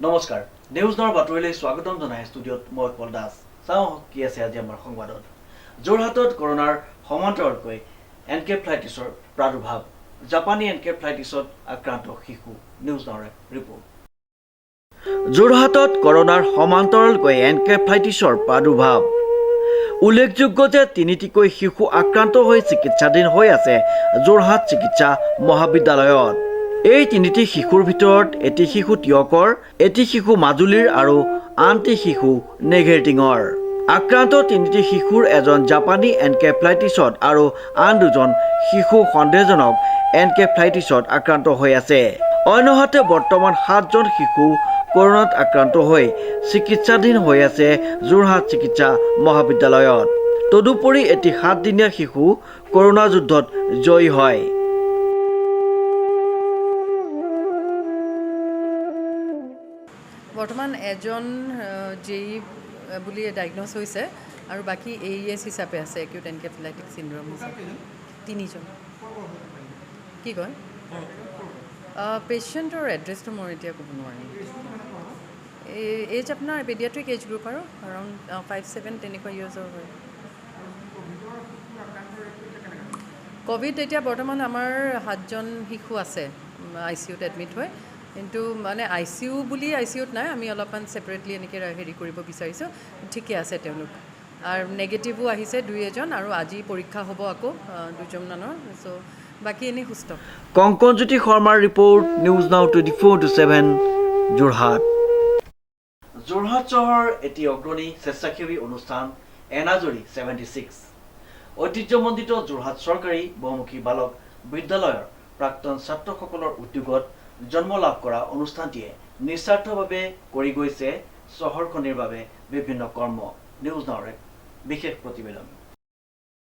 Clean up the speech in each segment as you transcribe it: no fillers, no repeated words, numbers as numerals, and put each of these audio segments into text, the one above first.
নমস্কাৰ নিউজ নৰ বাতৰিলৈ স্বাগতম জনাই ষ্টুডিঅ'ত মই পল দাস চাওঁ কি আছে আজি আমাৰ সংবাদত যোৰহাটত কৰোনাৰ সমান্তৰালকৈ এনকেফ্লাইটিছৰ প্ৰাদুৰ্ভাৱ জাপানী এনকেফ্লাইটিছত আক্ৰান্ত শিশু নিউজ নৰ ৰিপৰ্ট যোৰহাটত কৰোনাৰ সমান্তৰালকৈ এনকেফ্লাইটিছৰ প্ৰাদুৰ্ভাৱ উল্লেখযোগ্য যে তিনিটিকৈ শিশু আক্ৰান্ত হৈ চিকিৎসাধীন হৈ আছে যোৰহাট চিকিৎসা মহাবিদ্যালয়ত এই তিনিটি শিশুৰ ভিতৰত এটি শিশু টিয়কৰ এটি শিশু মাজুলীৰ আৰু আনটি শিশু নেঘেৰটিঙৰ আক্ৰান্ত তিনিটি শিশুৰ এজন জাপানী এনকেফ্লাইটিছত আৰু আন দুজন শিশু সন্দেহজনক এনকেফ্লাইটিছত আক্ৰান্ত হৈ আছে অন্যহাতে বৰ্তমান 7জন শিশু কৰোনাত আক্ৰান্ত হৈ চিকিৎসাধীন হৈ আছে যোৰহাট চিকিৎসা মহাবিদ্যালয়ত তদুপৰি এটি 7দিনীয়া শিশু কৰোনা যুদ্ধত জয়ী হয় বৰ্তমান এজন জেই বুলি ডায়াগন'জ হৈছে আৰু বাকী AES হিচাপে আছে একিউট এনকেফেলাইটিক চিণ্ড্ৰম হিচাপে তিনিজন কি কয় পেচেণ্টৰ এড্ৰেছটো মই এতিয়া ক'ব নোৱাৰিম এজ আপোনাৰ পেডিয়াট্ৰিক এজ গ্ৰুপ আৰু এৰাউণ্ড 5-7 তেনেকুৱা ইয়াৰ্ছৰ হয় ক'ভিড এতিয়া বৰ্তমান আমাৰ 7জন শিশু আছে ICUত এডমিট হয় কিন্তু মানে ICU বুলি ICUত নাই আমি অলপমান ছেপাৰেটলি এনেকৈ হেৰি কৰিব বিচাৰিছোঁ ঠিকে আছে তেওঁলোক আৰু নেগেটিভো আহিছে 2-এজন আৰু আজি পৰীক্ষা হ'ব আকৌ 2জনমানৰ চ' বাকী এনেই সুস্থ কংকনজ্যোতি শৰ্মাৰ report news now 24/7 Jorhat Jorhat চহৰৰ এটি অগ্ৰণী স্বেচ্ছাসেৱী অনুষ্ঠান এনাজৰী 76 ঐতিহ্যমণ্ডিত যোৰহাট চৰকাৰী বহুমুখী বালক বিদ্যালয়ৰ প্ৰাক্তন ছাত্ৰসকলৰ উদ্যোগত জন্ম লাভ কৰা অনুষ্ঠানটিয়ে নিস্বাৰ্থভাৱে কৰি গৈছে চহৰখনৰ বাবে বিভিন্ন কৰ্ম নিউজ নাওৰ বিশেষ প্ৰতিবেদন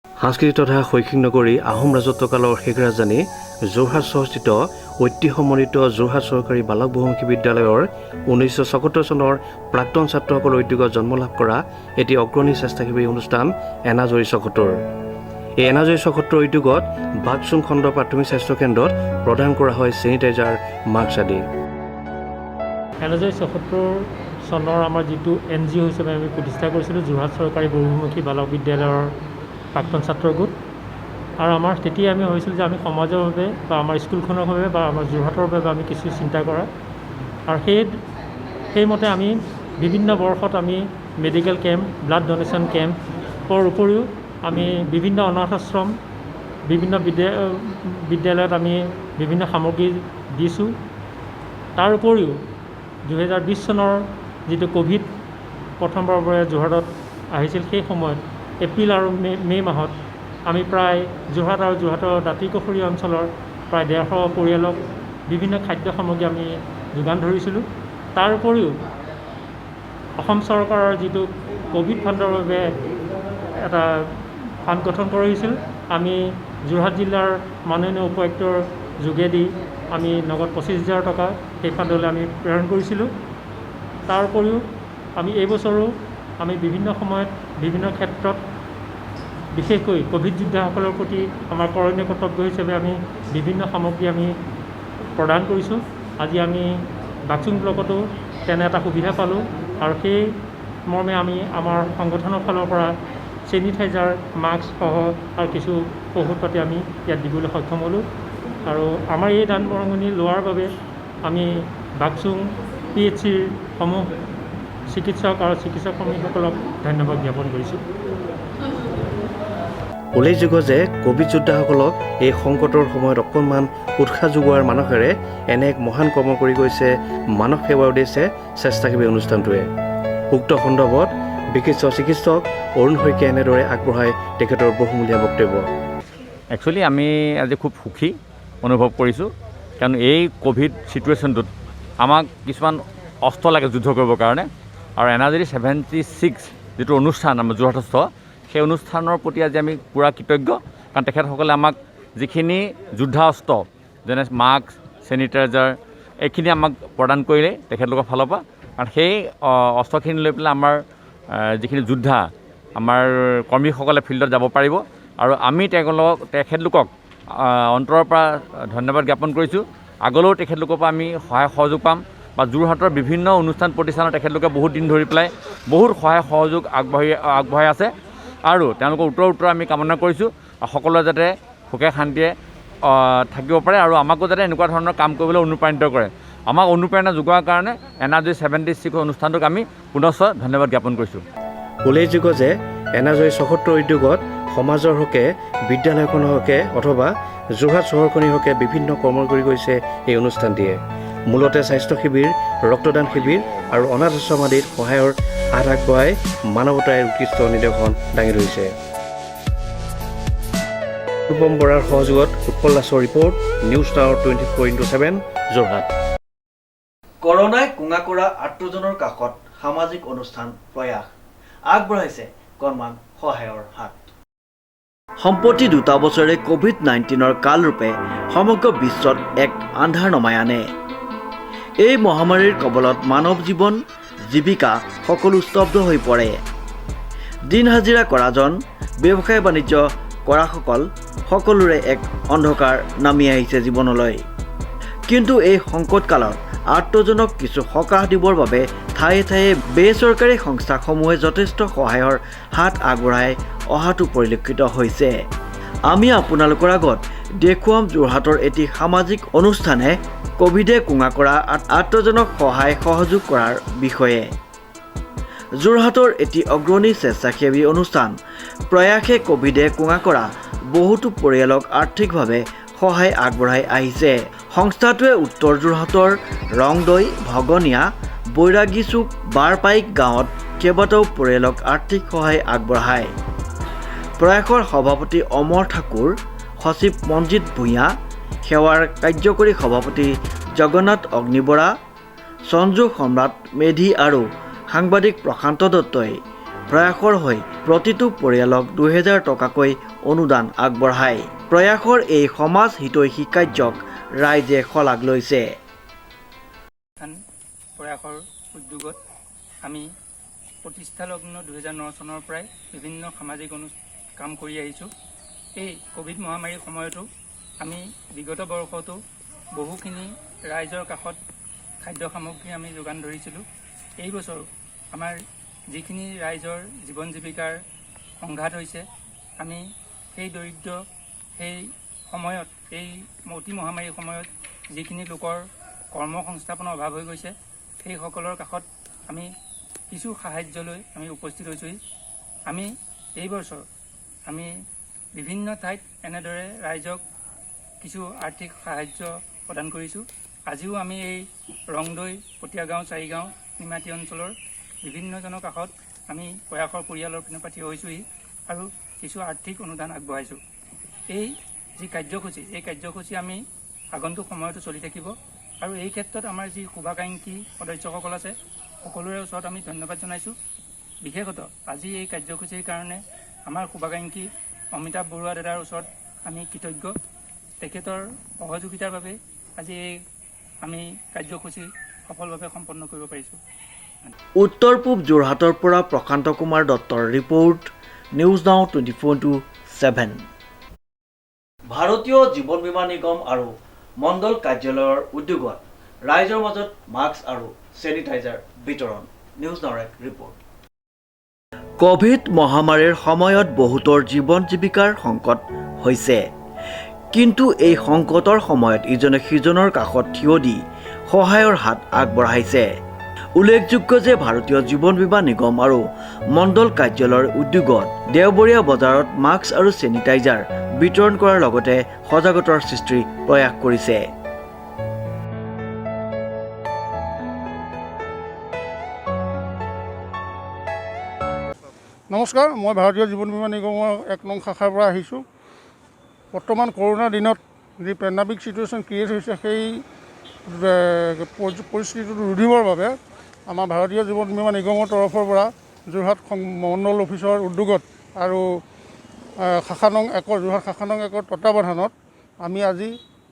সাংস্কৃতিক তথা শৈক্ষিক নগৰী আহোম ৰাজত্বকালৰ শেষ ৰাজধানী যোৰহাট চহৰস্থিত ঐতিহ্যমণ্ডিত যোৰহাট চৰকাৰী বালক বহুমুখী বিদ্যালয়ৰ 1974 চনৰ প্ৰাক্তন ছাত্ৰসকলৰ উদ্যোগত জন্ম লাভ কৰা এটি অগ্ৰণী স্বেচ্ছাসেৱী অনুষ্ঠান এনাজৰী 74 এই এনাজৰী 74 উদ্যোগত বাগচুং খণ্ড প্ৰাথমিক স্বাস্থ্য কেন্দ্ৰত প্ৰদান কৰা হয় চেনিটাইজাৰ মাস্ক আদি এনাজৰী 74 চনৰ আমাৰ যিটো NGO হিচাপে আমি প্ৰতিষ্ঠা কৰিছিলোঁ যোৰহাট চৰকাৰী বহুমুখী বালক বিদ্যালয়ৰ প্ৰাক্তন ছাত্ৰ গোট আৰু আমাৰ তেতিয়া আমি ভাবিছিলোঁ যে আমি সমাজৰ বাবে বা আমাৰ স্কুলখনৰ বাবে বা আমাৰ যোৰহাটৰ বাবে আমি কিছু চিন্তা কৰা আৰু সেইমতে আমি বিভিন্ন বৰ্ষত আমি মেডিকেল কেম্প ব্লাড ডনেশ্যন কেম্পৰ উপৰিও আমি বিভিন্ন অনাথ আশ্ৰম বিভিন্ন বিদ্যালয়ত আমি বিভিন্ন সামগ্ৰী দিছোঁ তাৰ উপৰিও 2020 চনৰ যিটো ক'ভিড প্ৰথমবাৰৰ বাবে যোৰহাটত আহিছিল সেই সময়ত এপ্ৰিল আৰু মে মাহত আমি প্ৰায় যোৰহাট আৰু যোৰহাটৰ দাঁতি কাষৰীয়া অঞ্চলৰ প্ৰায় 150 পৰিয়ালক বিভিন্ন খাদ্য সামগ্ৰী আমি যোগান ধৰিছিলোঁ তাৰ উপৰিও অসম চৰকাৰৰ যিটো ক'ভিড ফাণ্ডৰ বাবে এটা ফাণ্ড গঠন কৰা হৈছিল আমি যোৰহাট জিলাৰ মাননীয় উপায়ুক্তৰ যোগেদি আমি নগদ 25,000 টকা সেই ফাণ্ডলৈ আমি প্ৰেৰণ কৰিছিলোঁ তাৰ উপৰিও আমি এইবছৰো আমি বিভিন্ন সময়ত বিভিন্ন ক্ষেত্ৰত বিশেষকৈ ক'ভিড যোদ্ধাসকলৰ প্ৰতি আমাৰ কৰণীয় কৰ্তব্য হিচাপে আমি বিভিন্ন সামগ্ৰী আমি প্ৰদান কৰিছোঁ আজি আমি বাগচুং ব্লকতো তেনে এটা সুবিধা পালোঁ আৰু সেই মৰ্মে আমি আমাৰ সংগঠনৰ ফালৰ পৰা চেনিটাইজাৰ মাস্ক সহ আৰু কিছু ঔষধ পাতি আমি ইয়াত দিবলৈ সক্ষম হ'লোঁ আৰু আমাৰ এই দান বৰঙণি লোৱাৰ বাবে আমি বাগচুং PHCৰ সমূহ চিকিৎসক আৰু চিকিৎসক কৰ্মীসকলক ধন্যবাদ জ্ঞাপন কৰিছোঁ উল্লেখযোগ্য যে ক'ভিড যোদ্ধাসকলক এই সংকটৰ সময়ত অকণমান উৎসাহ যোগোৱাৰ মানসেৰে এনে এক মহান কৰ্ম কৰি গৈছে মানৱ সেৱাৰ উদ্দেশ্যে স্বেচ্ছাসেৱী অনুষ্ঠানটোৱে উক্ত সন্দৰ্ভত বিশিষ্ট চিকিৎসক অৰুণ শইকীয়াই এনেদৰে আগবঢ়ায় তেখেতৰ বহুমূলীয়া বক্তব্য একচুৱেলি আমি আজি খুব সুখী অনুভৱ কৰিছোঁ কাৰণ এই ক'ভিড চিটুৱেশ্যনটোত আমাক কিছুমান অস্ত্ৰ লাগে যুদ্ধ কৰিবৰ কাৰণে আৰু এনাজৰী 76 যিটো অনুষ্ঠান আমাৰ যোৰহাটস্থ সেই অনুষ্ঠানৰ প্ৰতি আজি আমি পূৰা কৃতজ্ঞ কাৰণ তেখেতসকলে আমাক যিখিনি যুদ্ধা অস্ত্ৰ যেনে মাস্ক চেনিটাইজাৰ এইখিনি আমাক প্ৰদান কৰিলে তেখেতলোকৰ ফালৰ পৰা কাৰণ সেই অস্ত্ৰখিনি লৈ পেলাই আমাৰ যিখিনি যোদ্ধা আমাৰ কৰ্মীসকলে ফিল্ডত যাব পাৰিব আৰু আমি তেখেতলোকক অন্তৰৰ পৰা ধন্যবাদ জ্ঞাপন কৰিছোঁ আগলৈও তেখেতলোকৰ পৰা আমি সহায় সহযোগ পাম বা যোৰহাটৰ বিভিন্ন অনুষ্ঠান প্ৰতিষ্ঠানত তেখেতলোকে বহুত দিন ধৰি পেলাই বহুত সহায় সহযোগ আগবঢ়াই আছে আৰু তেওঁলোকৰ উত্তৰ আমি কামনা কৰিছোঁ সকলোৱে যাতে সুখে শান্তিয়ে থাকিব পাৰে আৰু আমাকো যাতে এনেকুৱা ধৰণৰ কাম কৰিবলৈ অনুপ্ৰাণিত কৰে। আমাক অনুপ্ৰেৰণা যোগোৱাৰ কাৰণে এনাজৰী 76 অনুষ্ঠানটোক আমি পুনশ্চ ধন্যবাদ জ্ঞাপন কৰিছোঁ। উল্লেখযোগ্য যে এনাজৰী ৭৪ উদ্যোগত সমাজৰ হকে বিদ্যালয়খনৰ হকে অথবা যোৰহাট চহৰখনৰ হকে বিভিন্ন কৰ্ম কৰি গৈছে এই অনুষ্ঠানটিয়ে। মূলতে স্বাস্থ্য শিবিৰ, ৰক্তদান শিবিৰ আৰু অনাথ আশ্ৰম আদিত সহায়ৰ হাত আগবঢ়াই মানৱতাৰ উৎকৃষ্ট নিদৰ্শন দাঙি ধৰিছে। ৰূপম বৰাৰ সহযোগত উৎপল দাসৰ report, news now 24x7 Jorhat. কৰোনাই কুঙা কৰা আত্মজনৰ কাষত সামাজিক অনুষ্ঠান প্ৰয়াস আগবঢ়াইছে কণমান সহায়ৰ হাত। সম্প্ৰতি 2 বছৰে COVID-19 কালৰূপে সমগ্ৰ বিশ্বত এক আন্ধাৰ নমাই আনে। এই মহামাৰীৰ কবলত মানৱ জীৱন, জীৱিকা সকলো স্তব্ধ হৈ পৰে। দিন হাজিৰা কৰাজন, ব্যৱসায় বাণিজ্য কৰাসকল সকলোৰে এক অন্ধকাৰ নামি আহিছে জীৱনলৈ। কিন্তু এই সংকটকালত আত্মজনক কিছু সকাহ দিবৰ বাবে ঠায়ে ঠায়ে বেচৰকাৰী সংস্থাসমূহে যথেষ্ট সহায়ৰ হাত আগবঢ়াই অহাটো পৰিলক্ষিত হৈছে। আমি আপোনালোকৰ আগত দেখুৱাম যোৰহাটৰ এটি সামাজিক অনুষ্ঠানে কোভিডে কুঙা কৰা আত্মজনক সহায় সহযোগ কৰাৰ বিষয়ে। যোৰহাটৰ এটি অগ্ৰণী স্বেচ্ছাসেৱী অনুষ্ঠান প্ৰয়াসে কোভিডে কুঙা কৰা বহুতো পৰিয়ালক আৰ্থিকভাৱে সহায় আগবঢ়াই আহিছে। সংস্থাটোৱে উত্তৰ যোৰহাটৰ ৰংদৈ, ভগনীয়া, বৈৰাগী চুক, বাৰপাইক গাঁৱত কেইবাটাও পৰিয়ালক আৰ্থিক সহায় আগবঢ়ায়। প্ৰয়াসৰ সভাপতি অমৰ ঠাকুৰ, সচিব মনজিৎ ভূঞা, সেৱাৰ কাৰ্যকৰী সভাপতি জগন্নাথ অগ্নিবৰা, সঞ্জু সম্ৰাট মেধি আৰু সাংবাদিক প্ৰশান্ত দত্তই প্ৰয়াসৰ হৈ প্ৰতিটো পৰিয়ালক 2000 টকাকৈ অনুদান আগবঢ়ায়। প্ৰয়াসৰ এই সমাজ হিতৈষী কাৰ্যক ৰাইজে শলাগ লৈছে। প্ৰয়াসৰ উদ্যোগত আমি প্ৰতিষ্ঠালগ্ন 2009 চনৰ পৰাই বিভিন্ন সামাজিক কাম কৰি আহিছোঁ। এই কোভিড মহামাৰীৰ সময়তো আমি বিগত বৰ্ষতো বহুখিনি ৰাইজৰ কাষত খাদ্য সামগ্ৰী আমি যোগান ধৰিছিলোঁ। এই বছৰ আমাৰ যিখিনি ৰাইজৰ জীৱন জীৱিকাৰ সংঘাত হৈছে, আমি সেই দৰিদ্ৰ সেই সময়ত এই অতি মহামাৰীৰ সময়ত যিখিনি লোকৰ কৰ্ম সংস্থাপনৰ অভাৱ হৈ গৈছে, সেইসকলৰ কাষত আমি কিছু সাহায্য লৈ আমি উপস্থিত হৈছোঁহি। আমি এই বছৰ আমি বিভিন্ন ঠাইত এনেদৰে ৰাইজক কিছু আৰ্থিক সাহায্য প্ৰদান কৰিছোঁ। আজিও আমি এই ৰংদৈ, পটীয়াগাঁও, চাৰিগাঁও, নিমাতী অঞ্চলৰ বিভিন্নজনৰ কাষত আমি প্ৰয়াসৰ পৰিয়ালৰ পিনৰ পৰা থিয় হৈছোঁহি আৰু কিছু আৰ্থিক অনুদান আগবঢ়াইছোঁ। এই যি কাৰ্যসূচী, এই কাৰ্যসূচী আমি আগন্তুক সময়তো চলি থাকিব আৰু এই ক্ষেত্ৰত আমাৰ যি শুভাকাংক্ষী সদস্যসকল আছে, সকলোৰে ওচৰত আমি ধন্যবাদ জনাইছোঁ। বিশেষত আজি এই কাৰ্যসূচীৰ কাৰণে আমাৰ শুভাকাংক্ষী অমিতাভ বৰুৱা দাদাৰ ওচৰত আমি কৃতজ্ঞ। তেখেতৰ সহযোগিতাৰ বাবে আজি এই আমি কাৰ্যসূচী সফলভাৱে সম্পন্ন কৰিব পাৰিছোঁ। উত্তৰ পূব যোৰহাটৰ পৰা প্ৰশান্ত কুমাৰ দত্তৰ ৰিপৰ্ট, নিউজ নাও 24/7। ভাৰতীয় জীৱন বীমা নিগম আৰু মণ্ডল কাৰ্যালয়ৰ উদ্যোগত ৰাইজৰ মাজত মাস্ক আৰু চেনিটাইজাৰ বিতৰণ। নিউজ নাওৰ এক ৰিপৰ্ট। কোভিড মহামাৰীৰ সময়ত বহুতৰ জীৱন জীৱিকাৰ সংকট হৈছে, কিন্তু এই সংকটৰ সময়ত ইজনে সিজনৰ কাষত থিয় দি সহায়ৰ হাত আগবঢ়াইছে। উল্লেখযোগ্য যে ভাৰতীয় জীৱন বীমা নিগম আৰু মণ্ডল কাৰ্যালয়ৰ উদ্যোগত দেওবৰীয়া বজাৰত মাস্ক আৰু চেনিটাইজাৰ বিতৰণ কৰাৰ লগতে সজাগতাৰ সৃষ্টিৰ প্ৰয়াস কৰিছে। নমস্কাৰ, মই ভাৰতীয় জীৱন বীমা নিগমৰ 1 নং শাখাৰ পৰা আহিছোঁ। বৰ্তমান কৰোণাৰ দিনত যি পেণ্ডামিক চিটুৱেশ্যন ক্ৰিয়েট হৈছে, সেই পৰিস্থিতিটো ৰুধিবৰ বাবে আমাৰ ভাৰতীয় জীৱন বীমা নিগমৰ তৰফৰ পৰা যোৰহাট মণ্ডল অফিচৰ উদ্যোগত আৰু যোৰহাট শাখা নং 1ৰ তত্বাৱধানত আমি আজি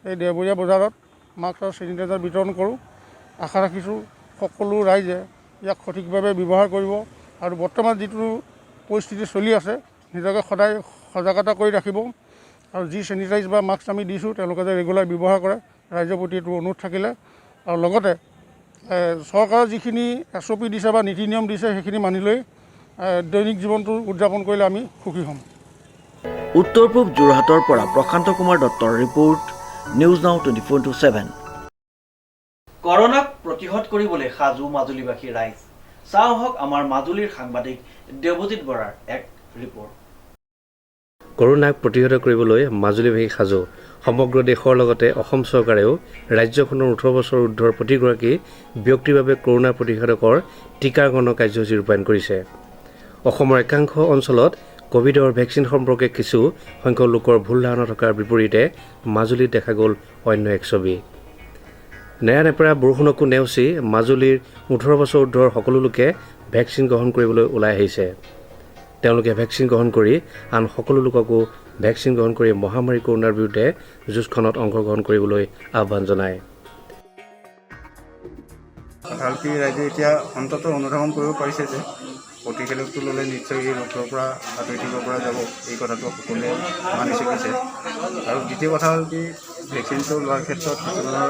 এই দেওবৰীয়া বজাৰত মাস্ক আৰু চেনিটাইজাৰ বিতৰণ কৰোঁ। আশা ৰাখিছোঁ সকলো ৰাইজে ইয়াক সঠিকভাৱে ব্যৱহাৰ কৰিব আৰু বৰ্তমান যিটো পৰিস্থিতি চলি আছে, নিজকে সদায় সজাগতা কৰি ৰাখিব আৰু যি চেনিটাইজ বা মাস্ক আমি দিছোঁ তেওঁলোকে যে ৰেগুলাৰ ব্যৱহাৰ কৰে, ৰাইজৰ প্ৰতি এইটো অনুৰোধ থাকিলে। আৰু লগতে চৰকাৰে যিখিনি SOP দিছে বা নীতি নিয়ম দিছে সেইখিনি মানি লৈ দৈনিক জীৱনটো উদযাপন কৰিলে আমি সুখী হ'ম। উত্তৰ পূব যোৰহাটৰ পৰা প্ৰশান্ত কুমাৰ দত্তৰ ৰিপৰ্ট, নিউজ নাও 24/7। কৰোনাক প্ৰতিহত কৰিবলৈ সাজু মাজুলীবাসী ৰাইজ। চাওঁ হওক আমাৰ মাজুলীৰ সাংবাদিক দেৱজিৎ বৰাৰ এক ৰিপৰ্ট। কৰোনাক প্ৰতিহত কৰিবলৈ মাজুলীবাসী সাজু। সমগ্ৰ দেশৰ লগতে অসম চৰকাৰেও ৰাজ্যখনৰ 18 বছৰ ঊৰ্ধ্বৰ প্ৰতিগৰাকী ব্যক্তিৰ বাবে কৰোনা প্ৰতিষেধকৰ টীকাকৰণৰ কাৰ্যসূচী ৰূপায়ণ কৰিছে। অসমৰ একাংশ অঞ্চলত ক'ভিডৰ ভেকচিন সম্পৰ্কে কিছু সংখ্যক লোকৰ ভুল ধাৰণা থকাৰ বিপৰীতে মাজুলীত দেখা গ'ল অন্য এক ছবি। নেৰানেপেৰা বৰষুণকো নেওচি মাজুলীৰ 18 বছৰ ঊৰ্ধ্বৰ সকলো লোকে ভেকচিন গ্ৰহণ কৰিবলৈ ওলাই আহিছে। তেওঁলোকে ভেকচিন গ্ৰহণ কৰি আন সকলো লোককো ভেকচিন গ্ৰহণ কৰি মহামাৰী কৰোনাৰ বিৰুদ্ধে যুঁজখনত অংশগ্ৰহণ কৰিবলৈ আহ্বান জনায়। ভালকি ৰাইজে এতিয়া অন্ততঃ অনুধাৱন কৰিব পাৰিছে যে প্ৰতিষেধকটো ল'লে নিশ্চয় এই ৰোগৰ পৰা আঁতৰি থাকিব পৰা যাব, এই কথাটো সকলোৱে মানি চলিছে। আৰু দ্বিতীয় কথা হ'ল কি ভেকচিনটো লোৱাৰ ক্ষেত্ৰত কিছুমানৰ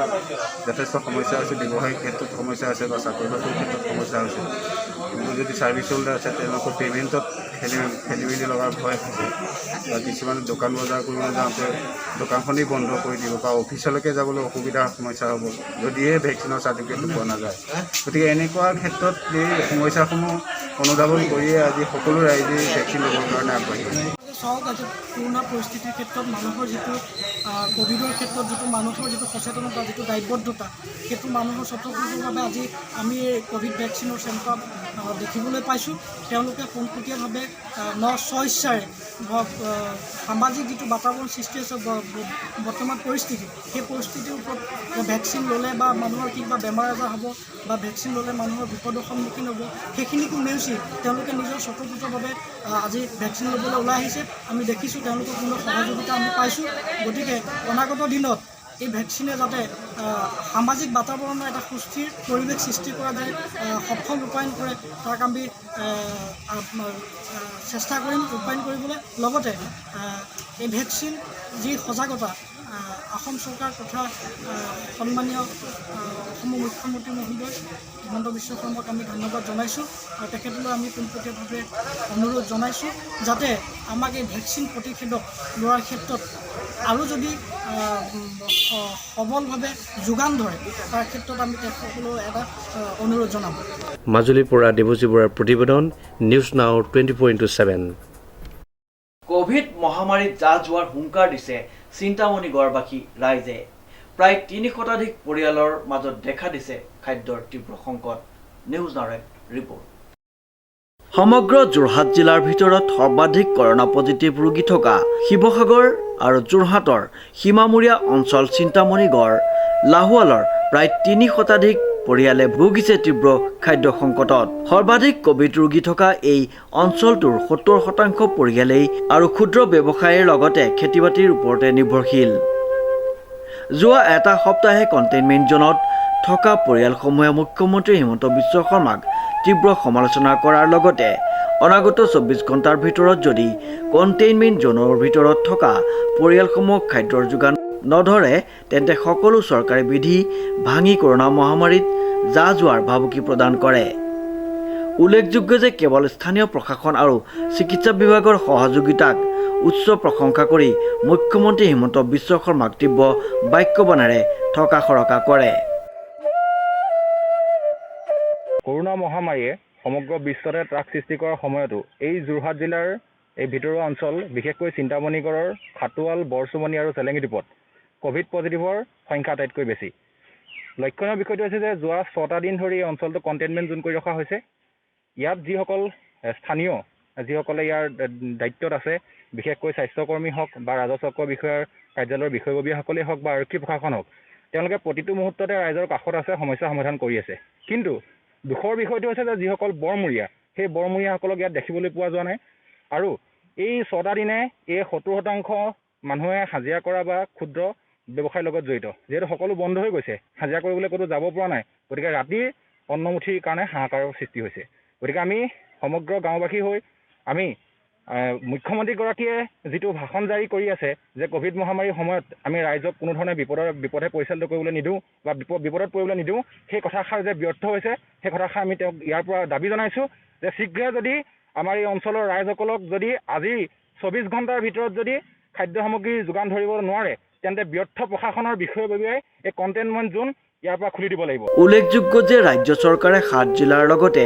যথেষ্ট সমস্যা হৈছে, ব্যৱসায়িক ক্ষেত্ৰত সমস্যা আছে বা চাকৰি বাকৰিৰ ক্ষেত্ৰত সমস্যা হৈছে। কিন্তু যদি ছাৰ্ভিচ হোল্ডাৰ আছে তেওঁলোকৰ পে'মেণ্টত খেলি মেলি লগাৰ ভয় আছে, বা কিছুমান দোকান বজাৰ কৰিবলৈ যাওঁতে দোকানখনেই বন্ধ কৰি দিব বা অফিচলৈকে যাবলৈ অসুবিধাৰ সমস্যা হ'ব যদিহে ভেকচিনৰ চাৰ্টিফিকেটটো পোৱা নাযায়। গতিকে এনেকুৱা ক্ষেত্ৰত এই সমস্যাসমূহ অনুধাৱন কৰিয়ে আজি সকলো ৰাইজেই ভেকচিন ল'বৰ কাৰণে আগবাঢ়িছে। চাওক আজি কৰোনা পৰিস্থিতিৰ ক্ষেত্ৰত মানুহৰ যিটো ক'ভিডৰ ক্ষেত্ৰত যিটো মানুহৰ যিটো সচেতনতা, যিটো দায়বদ্ধতা, সেইটো মানুহৰ স্বতঃস্ফূৰ্তভাৱে আজি আমি এই ক'ভিড ভেকচিনৰ চেণ্টাৰত দেখিবলৈ পাইছোঁ। তেওঁলোকে পোনপটীয়াভাৱে স্বইচ্ছাৰে সামাজিক যিটো বাতাবৰণ সৃষ্টি হৈছে বৰ্তমান পৰিস্থিতি, সেই পৰিস্থিতিৰ ওপৰত ভেকচিন ল'লে বা মানুহৰ কিবা বেমাৰ আজাৰ হ'ব বা ভেকচিন ল'লে মানুহৰ বিপদৰ সন্মুখীন হ'ব, সেইখিনিকো নেওচি তেওঁলোকে নিজৰ স্বতঃস্ফূৰ্তভাৱে আজি ভেকচিন ল'বলৈ ওলাই আহিছে। আমি দেখিছোঁ তেওঁলোকৰ কোনো সহযোগিতা আমি পাইছোঁ। গতিকে অনাগত দিনত এই ভেকচিনে যাতে সামাজিক বাতাবৰণৰ এটা সুস্থিৰ পৰিৱেশ সৃষ্টি কৰা যায়, সফল ৰূপায়ণ কৰে, তাক আমি চেষ্টা কৰিম ৰূপায়ণ কৰিবলৈ। লগতে এই ভেকচিন যি সজাগতা অসম চৰকাৰ তথা সন্মানীয় অসমৰ মুখ্যমন্ত্ৰী মহোদয় হিমন্ত বিশ্ব শৰ্মাক আমি ধন্যবাদ জনাইছোঁ আৰু তেখেতলৈ আমি পোনপটীয়াভাৱে অনুৰোধ জনাইছোঁ যাতে আমাক এই ভেকচিন প্ৰতিষেধক লোৱাৰ ক্ষেত্ৰত আৰু যদি সবলভাৱে যোগান ধৰে তাৰ ক্ষেত্ৰত আমি তেখেতসকললৈ এটা অনুৰোধ জনাম। মাজুলীৰ পৰা দেৱজী বৰাৰ প্ৰতিবেদন, নিউজ নাও 24/7। ক'ভিড মহামাৰীত যা যোৱাৰ হুংকাৰ দিছে চিন্তামণি গড়বাসী ৰাইজে। প্ৰায় ৩০ শতাধিক পৰিয়ালৰ মাজত দেখা দিছে খাদ্যৰ তীব্ৰ সংকট। নিউজ নাওৰ ৰিপৰ্ট। সমগ্ৰ যোৰহাট জিলাৰ ভিতৰত সৰ্বাধিক কৰোনা পজিটিভ ৰোগী থকা শিৱসাগৰ আৰু যোৰহাটৰ সীমামূৰীয়া অঞ্চল চিন্তামণিগড় লাহোৱালৰ প্ৰায় ৩০ শতাধিক পৰিয়ালে ভুগিছে তীব্ৰ খাদ্য সংকটত। সৰ্বাধিক ক'ভিড ৰোগী থকা এই অঞ্চলটোৰ 70% পৰিয়ালেই আৰু ক্ষুদ্ৰ ব্যৱসায়ীৰ লগতে খেতি বাতিৰ ওপৰতে নিৰ্ভৰশীল। যোৱা এটা সপ্তাহে কণ্টেইনমেণ্ট জোনত থকা পৰিয়ালসমূহে মুখ্যমন্ত্ৰী হিমন্ত বিশ্ব শৰ্মাক তীব্ৰ সমালোচনা কৰাৰ লগতে অনাগত 24 ঘণ্টাৰ ভিতৰত যদি কণ্টেইনমেণ্ট জোনৰ ভিতৰত থকা পৰিয়ালসমূহক খাদ্যৰ যোগান নধৰে তেন্তে সকলো চৰকাৰী বিধি ভাঙি কৰোনা মহামাৰীত যা যোৱাৰ ভাবুকি প্ৰদান কৰে। উল্লেখযোগ্য যে কেৱল স্থানীয় প্ৰশাসন আৰু চিকিৎসা বিভাগৰ সহযোগিতাক উচ্চ প্ৰশংসা কৰি মুখ্যমন্ত্ৰী হিমন্ত বিশ্ব শৰ্মাক তীব্ৰ বাক্যবাণেৰে থকা সৰকা কৰে। কৰোনা মহামাৰীয়ে সমগ্ৰ বিশ্বতে ত্ৰাস সৃষ্টি কৰাৰ সময়তো এই যোৰহাট জিলাৰ এই ভিতৰুৱা অঞ্চল বিশেষকৈ চিন্তামণিগড়ৰ খাটোৱাল, বৰচুমনি আৰু চেলেঙিদ্বীপত ক'ভিড পজিটিভৰ সংখ্যা আটাইতকৈ বেছি। লক্ষণীয় বিষয়টো হৈছে যে যোৱা 6টা দিন ধৰি এই অঞ্চলটো কণ্টেইনমেণ্ট জোন কৰি ৰখা হৈছে। ইয়াত যিসকল স্থানীয় যিসকলে ইয়াৰ দায়িত্বত আছে, বিশেষকৈ স্বাস্থ্যকৰ্মী হওক বা ৰাজচক্ৰ বিষয়াৰ কাৰ্যালয়ৰ বিষয়ববীয়াসকলেই হওক বা আৰক্ষী প্ৰশাসন হওক, তেওঁলোকে প্ৰতিটো মুহূৰ্ততে ৰাইজৰ কাষত আছে, সমস্যা সমাধান কৰি আছে। কিন্তু দুখৰ বিষয়টো হৈছে যে যিসকল বৰমূৰীয়া, সেই বৰমূৰীয়াসকলক ইয়াত দেখিবলৈ পোৱা যোৱা নাই। আৰু এই 6টা দিনে এই 70% মানুহে হাজিৰা কৰা বা ক্ষুদ্ৰ ব্যৱসায়ৰ লগত জড়িত, যিহেতু সকলো বন্ধ হৈ গৈছে, হাজিৰা কৰিবলৈ ক'তো যাব পৰা নাই। গতিকে ৰাতিৰ অন্নমুঠিৰ কাৰণে হাহাকাৰৰ সৃষ্টি হৈছে। গতিকে আমি সমগ্ৰ গাঁওবাসী হৈ আমি মুখ্যমন্ত্ৰীগৰাকীয়ে যিটো ভাষণ জাৰি কৰি আছে যে ক'ভিড মহামাৰীৰ সময়ত আমি ৰাইজক কোনো ধৰণে বিপদে পৰিচালিত কৰিবলৈ নিদিওঁ বা বিপদত পৰিবলৈ নিদিওঁ, সেই কথাষাৰ যে ব্যৰ্থ হৈছে, সেই কথাষাৰ আমি তেওঁক ইয়াৰ পৰা দাবী জনাইছোঁ যে শীঘ্ৰে যদি আমাৰ এই অঞ্চলৰ ৰাইজসকলক যদি আজি 24 ঘণ্টাৰ ভিতৰত যদি খাদ্য সামগ্ৰী যোগান ধৰিব নোৱাৰে, তেন্তে ব্যৰ্থ প্ৰশাসনৰ বিষয়ববীয়াই এই কণ্টেইনমেণ্ট জোন ইয়াৰ পৰা খুলি দিব লাগিব। উল্লেখযোগ্য যে ৰাজ্য চৰকাৰে 7 জিলাৰ লগতে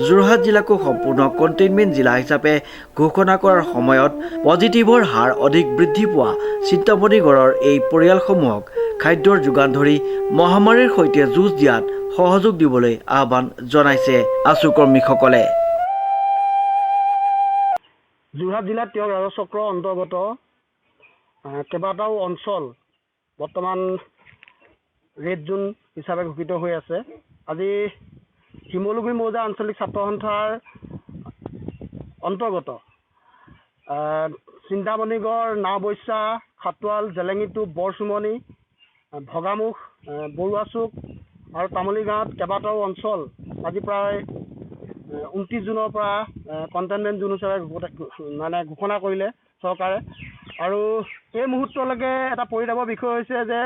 যোৰহাট জিলাকো সম্পূৰ্ণ কণ্টেইনমেণ্ট জিলা হিচাপে ঘোষণা কৰাৰ সময়ত পজিটিভৰ হাৰ অধিক বৃদ্ধি পোৱা চিন্তামণিগড়ৰ এই পৰিয়ালসমূহক খাদ্যৰ যোগান ধৰি মহামাৰীৰ সৈতে যুঁজ দিয়াত সহযোগ দিবলৈ আহ্বান জনাইছে আছু কৰ্মীসকলে। যোৰহাট জিলাত তেওঁ ৰাজচক্ৰ অন্তৰ্গত কেইবাটাও অঞ্চল বৰ্তমান ৰেড জোন হিচাপে ঘোষিত হৈ আছে। আজি শিমলুগুৰি মৌজা আঞ্চলিক ছাত্ৰ সন্থাৰ অন্তৰ্গত চিন্তামণিগড়, নাওবৈচা, খাটোৱাল, জেলেঙিটো, বৰচুমনি, ভগামুখ, বৰুৱাচুক আৰু তামুলী গাঁৱত কেইবাটাও অঞ্চল আজি প্ৰায় 29 জুনৰ পৰা কণ্টেইনমেণ্ট জোন হিচাপে ঘোষণা কৰিলে চৰকাৰে। আৰু এই মুহূৰ্তলৈকে এটা পৰিতাপৰ বিষয় হৈছে যে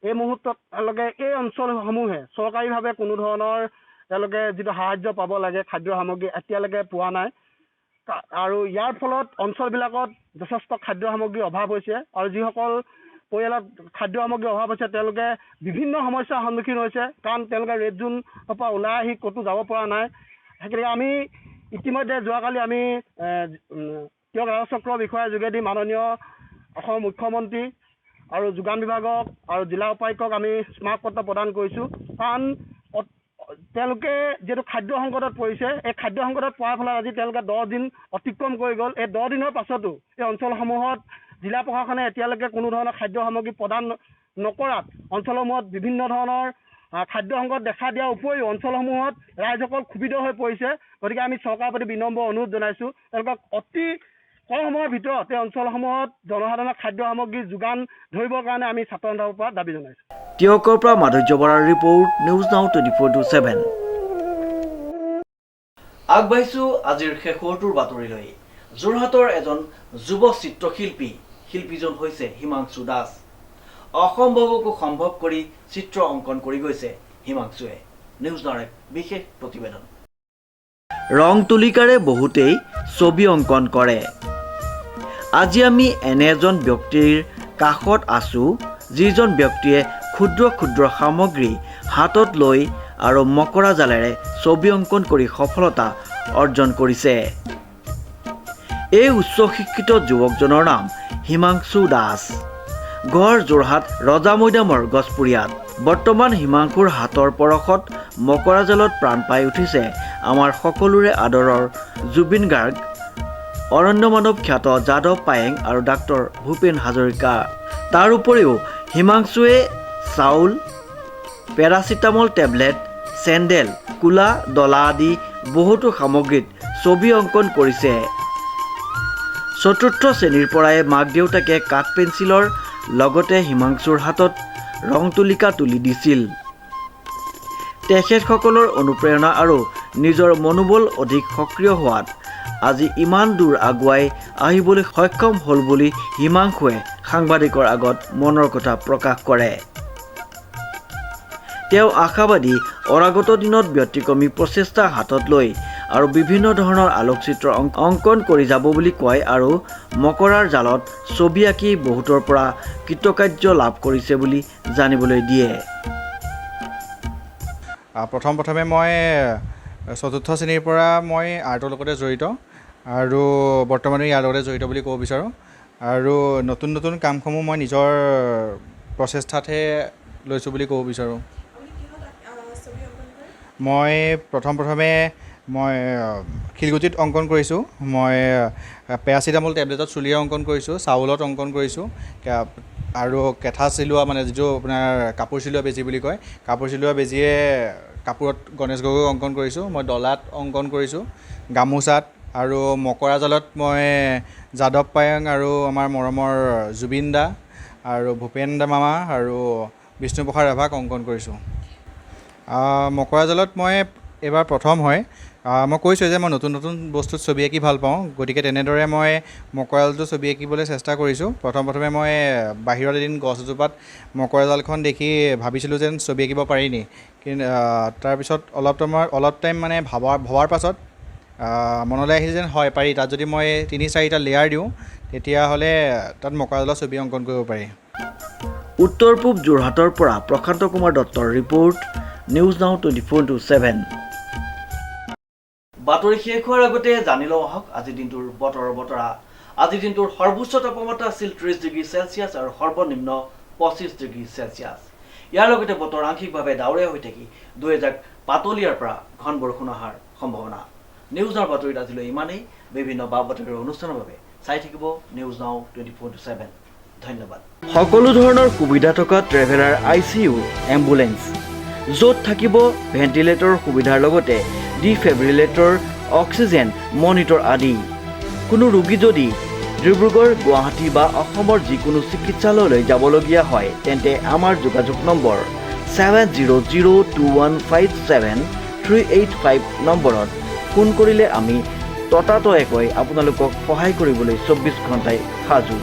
এই মুহূৰ্তলৈকে এই অঞ্চলসমূহে চৰকাৰীভাৱে কোনো ধৰণৰ তেওঁলোকে যিটো সাহায্য পাব লাগে খাদ্য সামগ্ৰী এতিয়ালৈকে পোৱা নাই। আৰু ইয়াৰ ফলত অঞ্চলবিলাকত যথেষ্ট খাদ্য সামগ্ৰীৰ অভাৱ হৈছে আৰু যিসকল পৰিয়ালত খাদ্য সামগ্ৰীৰ অভাৱ হৈছে তেওঁলোকে বিভিন্ন সমস্যাৰ সন্মুখীন হৈছে, কাৰণ তেওঁলোকে ৰেড জোনৰ পৰা ওলাই আহি ক'তো যাব পৰা নাই। সেইগতিকে আমি ইতিমধ্যে যোৱাকালি আমি তেওঁক ৰাজচক্ৰৰ বিষয়াৰ যোগেদি মাননীয় অসমৰ মুখ্যমন্ত্ৰী আৰু যোগান বিভাগক আৰু জিলা উপায়ুক্তক আমি স্মাৰকপত্ৰ প্ৰদান কৰিছোঁ, কাৰণ তেওঁলোকে যিহেতু খাদ্য সংকটত পৰিছে, এই খাদ্য সংকটত পৰাৰ ফলত আজি তেওঁলোকে 10 দিন অতিক্ৰম কৰি গ'ল। এই 10 দিনৰ পাছতো এই অঞ্চলসমূহত জিলা প্ৰশাসনে এতিয়ালৈকে কোনো ধৰণৰ খাদ্য সামগ্ৰী প্ৰদান নকৰাত অঞ্চলসমূহত বিভিন্ন ধৰণৰ খাদ্য সংকট দেখা দিয়াৰ উপৰিও অঞ্চলসমূহত ৰাইজসকল ক্ষুব্ধ হৈ পৰিছে। গতিকে আমি চৰকাৰৰ প্ৰতি বিনম্ৰ অনুৰোধ জনাইছোঁ, তেওঁলোকক অতি কম সময়ৰ ভিতৰত এই অঞ্চলসমূহত জনসাধাৰণক খাদ্য সামগ্ৰী যোগান ধৰিবৰ কাৰণে আমি ছাত্ৰ সন্থাৰ পৰা দাবী জনাইছোঁ। টিয়কৰ পৰা মাধুৰ্য বৰাৰ ৰিপৰ্ট, নিউজ নাও 24/7। আগবাঢ়িছোঁ আজিৰ শেষৰটোৰ বাতৰিলৈ। যোৰহাটৰ এজন যুৱ শিল্পীজন হৈছে হিমাংশু দাস। অসম্ভৱকো সম্ভৱ কৰি চিত্ৰ অংকন কৰি গৈছে হিমাংশুৱে। নিউজ নাওৰ এক বিশেষ প্ৰতিবেদন। ৰং তুলিকাৰে বহুতেই ছবি অংকন কৰে। আজি আমি এনে এজন ব্যক্তিৰ কাষত আছোঁ, যিজন ব্যক্তিয়ে ক্ষুদ্ৰ ক্ষুদ্ৰ সামগ্ৰী হাতত লৈ আৰু মকৰা জালেৰে ছবি অংকন কৰি সফলতা অৰ্জন কৰিছে। এই উচ্চ শিক্ষিত যুৱকজনৰ নাম হিমাংশু দাস। ঘৰ যোৰহাট ৰজা মৈদামৰ গছপুৰীয়াত। বৰ্তমান হিমাংশুৰ হাতৰ পৰশত মকৰা জালত প্ৰাণ পাই উঠিছে আমাৰ সকলোৰে আদৰৰ জুবিন গাৰ্গ, অৰণ্য মানৱ খ্যাত যাদৱ পায়েং আৰু ডাক্তৰ ভূপেন হাজৰিকা। তাৰ উপৰিও হিমাংশুৱে চাউল, পেৰাচিটামল টেবলেট, চেণ্ডেল, কোলা, ডলা আদি বহুতো সামগ্ৰীত ছবি অংকন কৰিছে। 4ৰ্থ শ্ৰেণীৰ পৰাই মাক দেউতাকে কাঠ পেঞ্চিলৰ লগতে হিমাংশুৰ হাতত ৰং তুলিকা তুলি দিছিল। তেখেতসকলৰ অনুপ্ৰেৰণা আৰু নিজৰ মনোবল অধিক সক্ৰিয় হোৱাত আজি ইমান দূৰ আগুৱাই আহিবলৈ সক্ষম হ'ল বুলি হিমাংশুৱে সাংবাদিকৰ আগত মনৰ কথা প্ৰকাশ কৰে। তেওঁ আশাবাদী অনাগত দিনত ব্যতিক্ৰমী প্ৰচেষ্টা হাতত লৈ আৰু বিভিন্ন ধৰণৰ আলোকচিত্ৰ অংকন কৰি যাব বুলি কয় আৰু মকৰাৰ জালত ছবি আঁকি বহুতৰ পৰা কৃতকাৰ্য লাভ কৰিছে বুলি জানিবলৈ দিয়ে। প্ৰথমে মই 4ৰ্থ শ্ৰেণীৰ পৰা মই আৰ্টৰ লগতে জড়িত আৰু বৰ্তমানে ইয়াৰ লগতে জড়িত বুলি ক'ব বিচাৰোঁ। আৰু নতুন নতুন কামসমূহ মই নিজৰ প্ৰচেষ্টাতহে লৈছোঁ বুলি ক'ব বিচাৰোঁ। মই প্ৰথমে মই শিলগুটিত অংকন কৰিছোঁ, মই পেৰাচিটামল টেবলেটত চুলিৰে অংকন কৰিছোঁ, চাউলত অংকন কৰিছোঁ আৰু কেঁথা চিলোৱা মানে যিটো আপোনাৰ কাপোৰ চিলোৱা বেজী বুলি কয়, কাপোৰ চিলোৱা বেজীয়ে কাপোৰত গণেশ গগৈক অংকন কৰিছোঁ। মই ডলাত অংকন কৰিছোঁ, গামোচাত আৰু মকৰা জালত মই যাদৱ পায়েং আৰু আমাৰ মৰমৰ জুবিন দা আৰু ভূপেন দা মামা আৰু বিষ্ণুপ্ৰসাদ ৰাভাক অংকন কৰিছোঁ। মকৰা জালত মই এইবাৰ প্ৰথম হয় মই কৈছোঁ যে মই নতুন নতুন বস্তুত ছবি আঁকি ভাল পাওঁ, গতিকে তেনেদৰে মই মকৰাজালটো ছবি আঁকিবলৈ চেষ্টা কৰিছোঁ। প্ৰথমে মই বাহিৰত এদিন গছ এজোপাত মকৰাজালখন দেখি ভাবিছিলোঁ যেন ছবি আঁকিব পাৰি নি, কিন্তু তাৰপিছত অলপ টাইম মানে ভবাৰ পাছত মনলৈ আহিল যেন হয় পাৰি, তাত যদি মই 3-4টা লেয়াৰ দিওঁ তেতিয়াহ'লে তাত মকৰাজালৰ ছবি অংকন কৰিব পাৰি। উত্তৰ পূব যোৰহাটৰ পৰা প্ৰশান্ত কুমাৰ দত্তৰ ৰিপৰ্ট, নিউজ নাও 24/7। বাতৰি শেষ হোৱাৰ আগতে জানি লওঁ আহক আজিৰ দিনটোৰ বতৰৰ বতৰা। আজিৰ দিনটোৰ সৰ্বোচ্চ তাপমাত্ৰা আছিল 30 ডিগ্ৰী চেলচিয়াছ আৰু সৰ্বনিম্ন 25 ডিগ্ৰী চেলচিয়াছ। ইয়াৰ লগতে বতৰ আংশিকভাৱে ডাৱৰীয়া হৈ থাকি 2-এজাক পাতলীয়াৰ পৰা ঘন বৰষুণ অহাৰ সম্ভাৱনা। নিউজ নাওৰ বাতৰিত আজিলৈ ইমানেই। বিভিন্ন বা বাতৰিৰ অনুষ্ঠানৰ বাবে চাই থাকিব নিউজ নাও 24/7। ধন্যবাদ। সকলো ধৰণৰ সুবিধা থকা ট্ৰেভেলাৰ ICU, এম্বুলেন্স, য'ত থাকিব ভেণ্টিলেটৰ সুবিধাৰ লগতে ডিফেব্ৰিলেটৰ, অক্সিজেন মনিটৰ আদি। কোনো ৰোগী যদি ডিব্ৰুগড়, গুৱাহাটী বা অসমৰ যিকোনো চিকিৎসালয়লৈ যাবলগীয়া হয় তেন্তে আমাৰ যোগাযোগ নম্বৰ 7002157385 নম্বৰত ফোন কৰিলে আমি ততাতৈয়াকৈ আপোনালোকক সহায় কৰিবলৈ 24 ঘণ্টাই সাজু।